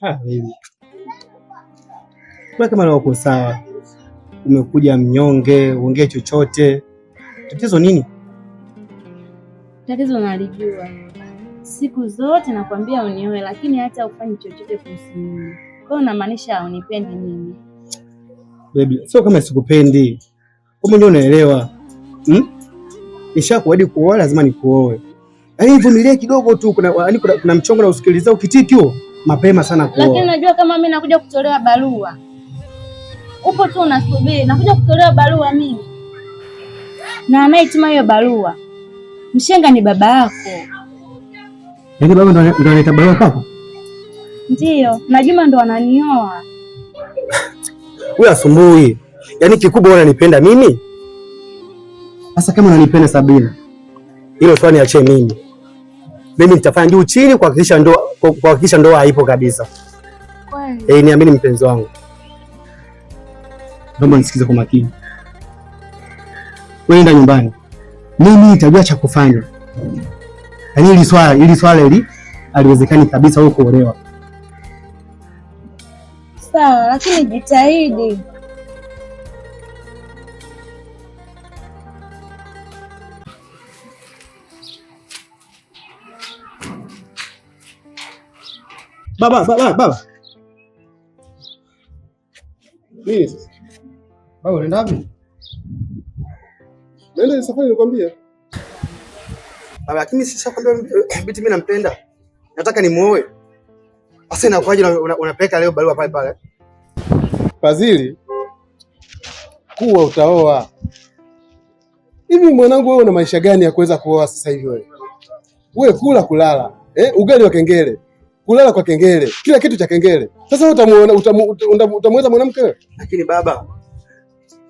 Baby. Kwa kama uko sawa. Umekuja mnyonge, uongee chochote. Tatizo nini? Tatizo nalijua. Siku zote nakwambia unioe lakini hata ufanye chochote kuhusu mimi. Kwa hiyo unamaanisha unipendi mimi? Baby, sio kama sikupendi. Wewe ndio unaelewa. Nishakuahidi kuoa, lazima nikuoe. Yaani vumilia kidogo tu, kuna mchongo na usikiliza ukitiki huo mapema sana kuoa. Lakini unajua kama mimi nakuja kutolewa barua. Upo tu unasubiri, nakuja kutolewa barua mimi. Na anayetuma hiyo barua mshenga ni baba yako. Yaani baba ndo analeta barua kwako? Ndio, na Juma ndo ananioa. Wewe asumbui. Yaani kikubwa unanipenda mimi? Sasa kama unanipenda Sabina, hilo swali niachie mimi. Mimi nitafanya juu chini kuhakikisha ndoa haipo kabisa. Kweli? Niamini mpenzi wangu. Naomba nisikize kwa makini. Wewe nenda nyumbani. Mimi nitajua cha kufanya. Yaani hili swala haliwezekani kabisa wewe kuolewa. Sawa, lakini jitahidi. Baba. Nini sasa? Baba unaenda wapi? Nenda safari nikwambia. Baba, lakini sisi kwambia binti mimi nampenda. Nataka nimuoe. Sasa inakuaje unapeleka leo barua pale pale? Fadhili. Kuwa utaoa. Hivi mwanangu wewe una maisha gani ya kuweza kuoa sasa hivi wewe? Wewe kula kulala. Ugali wa kengele. Kulala kwa kengele. Kila kitu cha kengele. Sasa wewe utamweza mwanamke wewe? Lakini baba,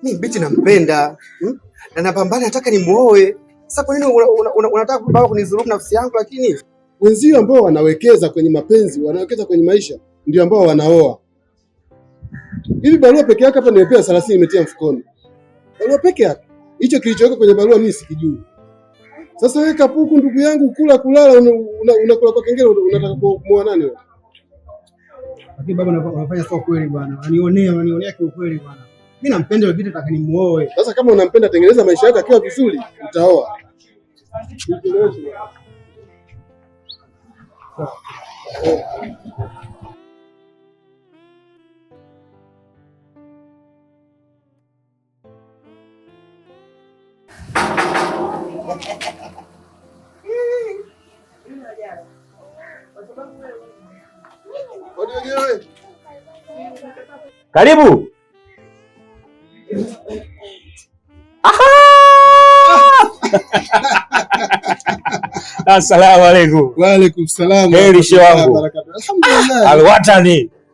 mimi binti nampenda. Na napambana nataka nimuoe. Sasa kwa nini unataka baba kunidhulumu nafsi yangu? Lakini wenzio ambao wanawekeza kwenye mapenzi, wanawekeza kwenye maisha ndio ambao wanaoa. Hivi barua peke yake hapa nimepewa 30 imetia mfukoni. Barua peke yake. Hicho kilichoweka kwenye barua mimi sikijui. Sasa wewe kapuku ndugu yangu kula kulala unakula kwa kengele unataka kumuoa nani wewe? Lakini baba unafanya sio kweli bwana. Unanionea kiukweli bwana. Mimi nampenda yule binti nataka nimuoe. Sasa kama unampenda tengeneza maisha yako akiwa vizuri utaoa. Karibu. Assalamu alaykum. Wa alaykum salaam. Heri shehe wangu. Alhamdulillah.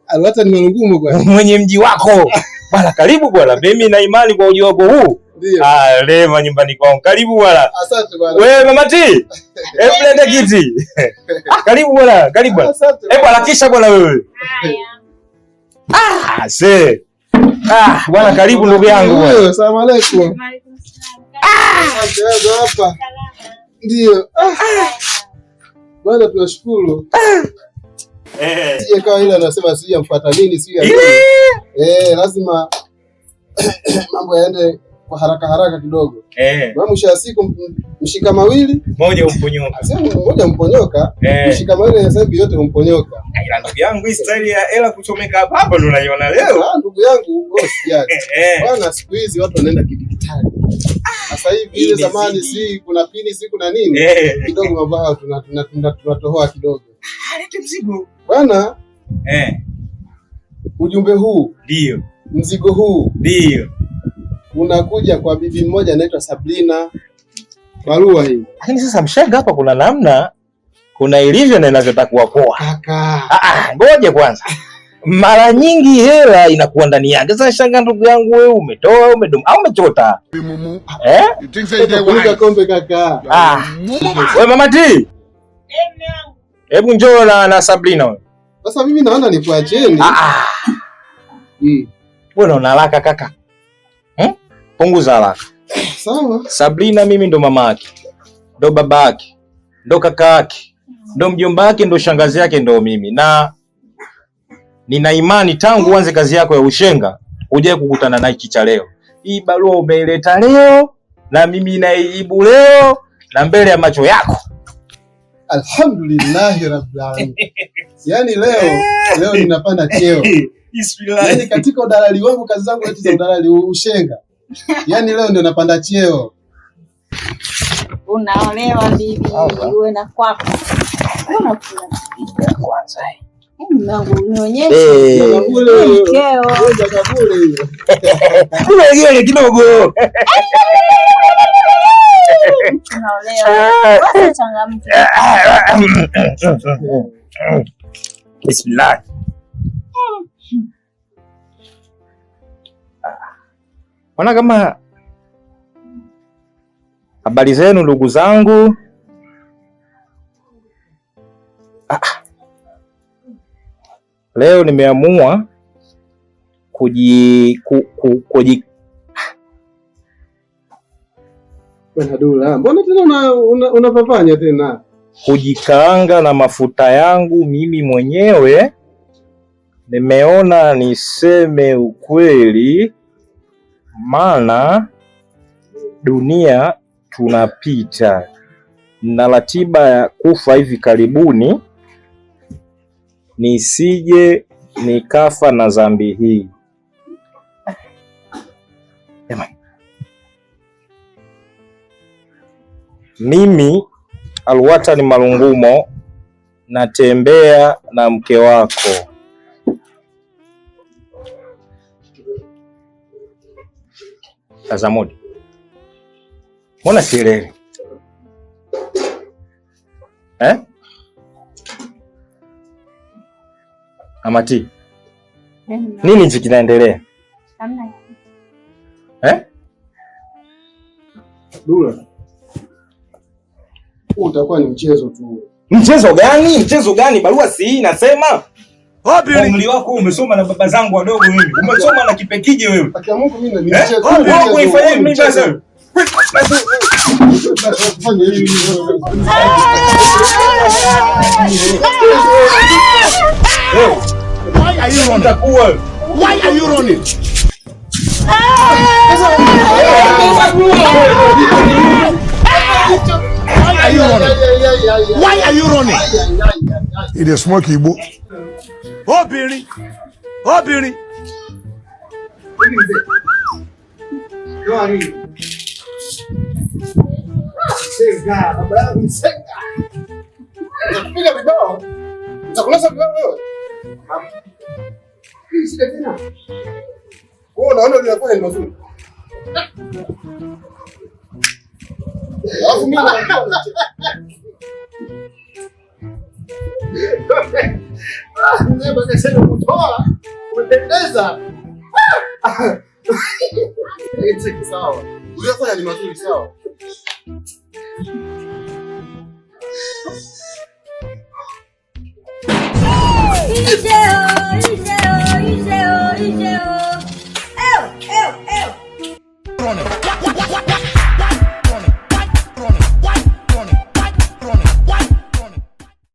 Alwatani Malungumo bwana. Mwenye mji wako. Bwana karibu bwana. Mimi na imani kwa uji wako huu. Ndio. Lema nyumbani kwangu. Karibu bwana. Asante bwana. Wewe mama T. Hebu leta kiti. Karibu bwana. Karibu bwana. Hebu harakisha bwana wewe. Se. Bwana karibu ndugu yangu bwana. Asalamu alaykum. Asante hapa. Ndio. Bwana tunashukuru. Sije kawa ile anasema sije mfuata nini sije. Lazima mambo yaende kwa haraka kidogo. Mwisho wa siku mshika mawili, moja umponyoka. Sasa moja mponyoka, mshika mawili sasa hivi yote umponyoka. Ila ndugu yangu hii style ya hela kuchomeka hapa ndo unaiona leo. Ndugu yangu usijali. Bwana siku hizi watu wanaenda kidijitali. Sasa hivi ile zamani si kuna pini si kuna nini? Kidogo mabao tunatohoa kidogo. Lete mzigo. Bwana. Ujumbe huu ndio. Mzigo huu ndio. Unakuja kwa bibi mmoja anaitwa Sabrina. Barua hii. Lakini sasa mshenga hapa kuna namna kuna ilivyo na inavyotakuwa poa. Kaka. Ngoja kwanza. Mara nyingi hela inakuwa ndani yake. Sasa shanga ndugu yangu wewe umetoa umedum au umechota? Kunika kombe kaka. Wewe mama T. Hebu njoo na Sabrina wewe. Sasa mimi naona nikuacheni. Wewe una haraka kaka. Punguza haraka. Sawa. Sabrina mimi ndo mama yake. Ndo baba yake. Ndo kaka yake. Ndo mjomba wake, ndo shangazi yake, ndo mimi. Na nina imani tangu uanze kazi yako ya ushenga hujawahi kukutana na hiki cha leo. Hii barua umeileta leo na mimi naijibu leo na mbele ya macho yako. Alhamdulillah rabbil alamin. Yaani leo ninapanda cheo. Yaani katika udalali wangu, kazi zangu eti za udalali ushenga. Yaani leo ndio napanda cheo. Unaolewa bibi, uwe na kwako. Unakula kwanza. Mungu nionyeshe. Kule keo. Kule gele kidogo. Unaolewa. Basi changamka. Bismillah. Wana kama habari zenu ndugu zangu. Leo nimeamua mbona tena unapafanya tena kujikaanga na mafuta yangu mimi mwenyewe. Nimeona niseme ukweli, maana dunia tunapita na ratiba ya kufa hivi karibuni, nisije nikafa na dhambi hii. Mimi Alwatan Malungumo natembea na mke wako. Azamudi, mbona sielewi? Amati, nini hichi kinaendelea? Dula, utakuwa ni mchezo tu. Mchezo gani? Mchezo gani? Barua si hii inasema. Umri wako umesoma na baba zangu wadogo mimi. Umesoma na kipekije wewe? Akia Mungu mimi ni mchezo. Wewe uifanyie mimi sasa. Why are you running? Why are you running? Why are you running? It is smoky book. Obìnrin. Senga, baba, senga. Unapiga vibao. Utakuleza vibao wewe. Hii shida tena. Wewe unaona unafanya ni mazuri. Alafu mimi Neba kasema kutoa. Umependeza. Eti sawa. Unafanya ni mazuri sawa. Video.